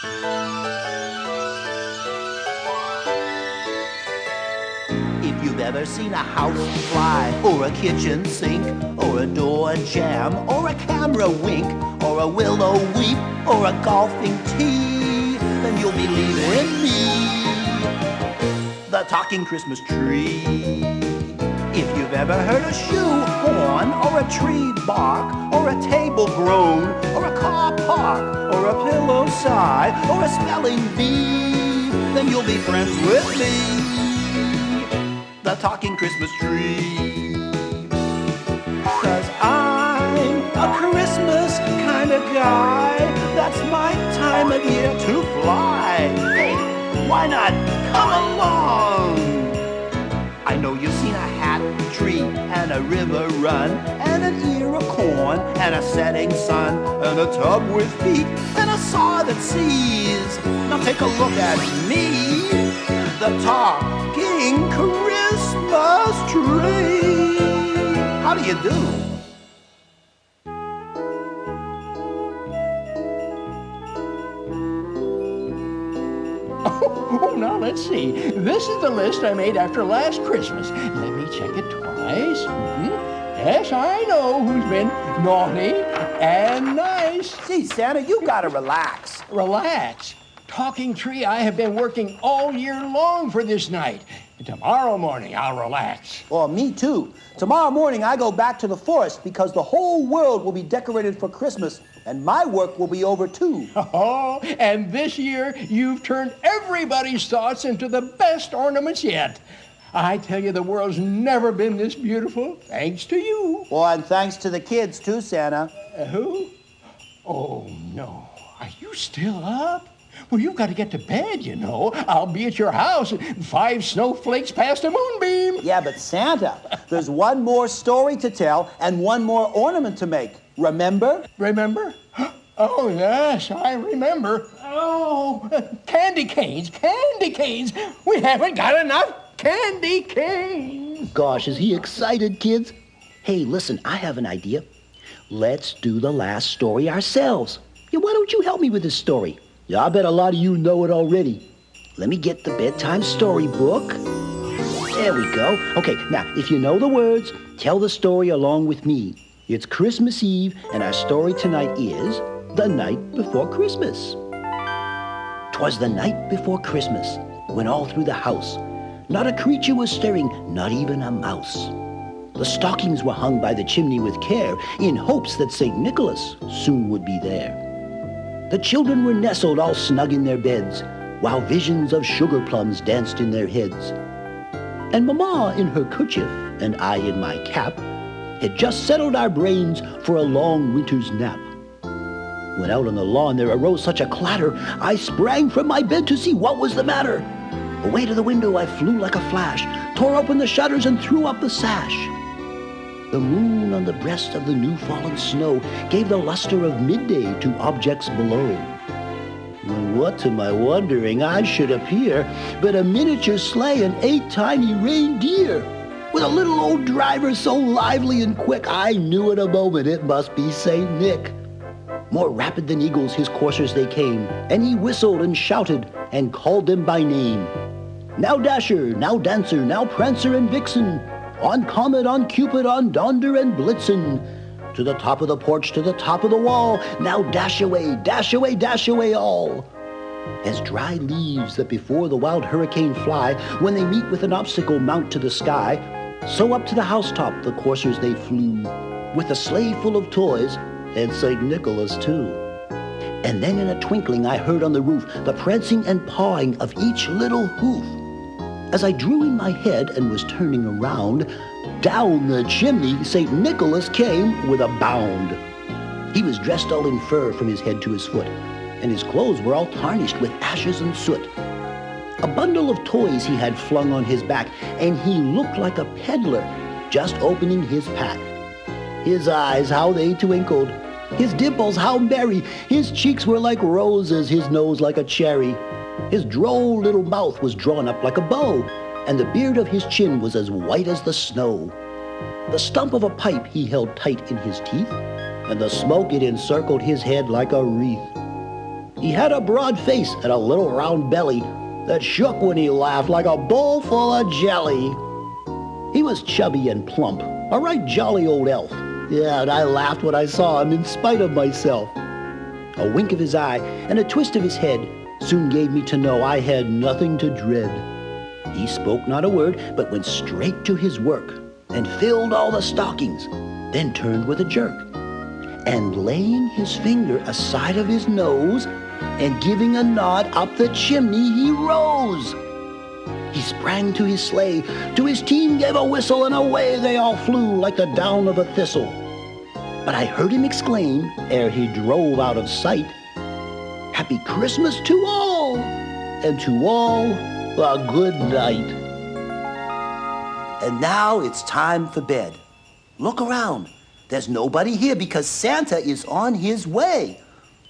If you've ever seen a house fly, or a kitchen sink, or a door jam, or a camera wink, or a willow weep, or a golfing tee, then you'll believe in me, the talking Christmas tree. If you've ever heard a shoe horn, or a tree bark, or a table groan, or a car park, or a pillow sigh, or a spelling bee, then you'll be friends with me, the talking Christmas tree. 'Cause I'm a Christmas kind of guy, that's my time of year to fly. Hey, why not come along? I know you've seen a hat tree, and a river run, and an ear of corn, and a setting sun, and a tub with feet, and a saw that sees. Now take a look at me, the talking Christmas tree. How do you do? Oh, now let's see. This is the list I made after last Christmas. Let me check it twice. Yes, I know who's been naughty and nice. Gee, Santa, you gotta relax. Relax. Talking tree, I have been working all year long for this night. Tomorrow morning, I'll relax. Well, me too. Tomorrow morning, I go back to the forest because the whole world will be decorated for Christmas, and my work will be over too. Oh, and this year, you've turned everybody's thoughts into the best ornaments yet. I tell you, the world's never been this beautiful, thanks to you. Well, and thanks to the kids too, Santa. Who? Oh, no. Are you still up? Well, you've got to get to bed, you know. I'll be at your house 5 snowflakes past a moonbeam. Yeah, but Santa, there's one more story to tell and one more ornament to make. Remember? Remember? Oh, yes, I remember. Oh, candy canes, candy canes. We haven't got enough candy canes. Gosh, is he excited, kids? Hey, listen, I have an idea. Let's do the last story ourselves. Yeah, why don't you help me with this story? Yeah, I bet a lot of you know it already. Let me get the bedtime story book. There we go. Okay, now, if you know the words, tell the story along with me. It's Christmas Eve, and our story tonight is The Night Before Christmas. 'Twas the night before Christmas, when all through the house, not a creature was stirring, not even a mouse. The stockings were hung by the chimney with care, in hopes that St. Nicholas soon would be there. The children were nestled all snug in their beds, while visions of sugar plums danced in their heads. And Mamma in her kerchief, and I in my cap, had just settled our brains for a long winter's nap. When out on the lawn there arose such a clatter, I sprang from my bed to see what was the matter. Away to the window I flew like a flash, tore open the shutters and threw up the sash. The moon on the breast of the new-fallen snow gave the luster of midday to objects below. When what to my wondering I should appear but a miniature sleigh and 8 tiny reindeer, with a little old driver so lively and quick I knew in a moment it must be St. Nick. More rapid than eagles his coursers they came, and he whistled and shouted and called them by name. Now Dasher, now Dancer, now Prancer and Vixen, on Comet, on Cupid, on Donder and Blitzen, to the top of the porch, to the top of the wall, now dash away, dash away, dash away all. As dry leaves that before the wild hurricane fly, when they meet with an obstacle mount to the sky, so up to the housetop the coursers they flew, with a sleigh full of toys, and St. Nicholas too. And then in a twinkling I heard on the roof the prancing and pawing of each little hoof. As I drew in my head and was turning around, down the chimney St. Nicholas came with a bound. He was dressed all in fur from his head to his foot, and his clothes were all tarnished with ashes and soot. A bundle of toys he had flung on his back, and he looked like a peddler just opening his pack. His eyes, how they twinkled, his dimples, how merry, his cheeks were like roses, his nose like a cherry. His droll little mouth was drawn up like a bow, and the beard of his chin was as white as the snow. The stump of a pipe he held tight in his teeth, and the smoke it encircled his head like a wreath. He had a broad face and a little round belly that shook when he laughed like a bowl full of jelly. He was chubby and plump, a right jolly old elf. Yeah, and I laughed when I saw him in spite of myself. A wink of his eye and a twist of his head soon gave me to know I had nothing to dread. He spoke not a word, but went straight to his work and filled all the stockings, then turned with a jerk. And laying his finger aside of his nose and giving a nod up the chimney, he rose. He sprang to his sleigh, to his team gave a whistle, and away they all flew like the down of a thistle. But I heard him exclaim, ere he drove out of sight, "Happy Christmas to all, and to all a good night." And now it's time for bed. Look around. There's nobody here because Santa is on his way.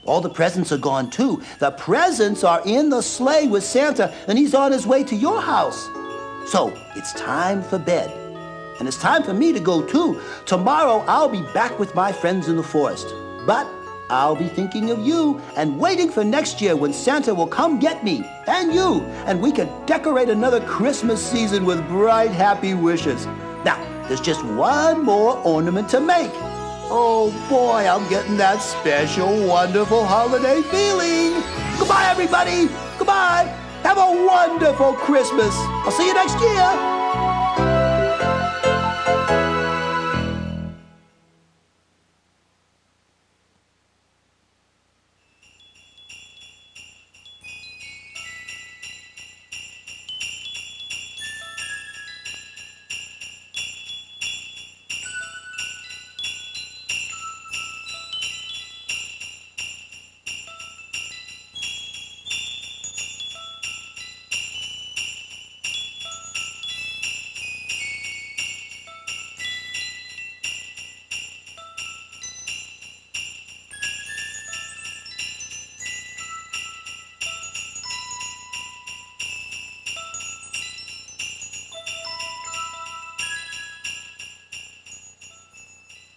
All the presents are gone too. The presents are in the sleigh with Santa, and he's on his way to your house. So it's time for bed. And it's time for me to go too. Tomorrow I'll be back with my friends in the forest. But I'll be thinking of you and waiting for next year when Santa will come get me and you, and we can decorate another Christmas season with bright, happy wishes. Now, there's just one more ornament to make. Oh boy, I'm getting that special, wonderful holiday feeling. Goodbye, everybody. Goodbye. Have a wonderful Christmas. I'll see you next year.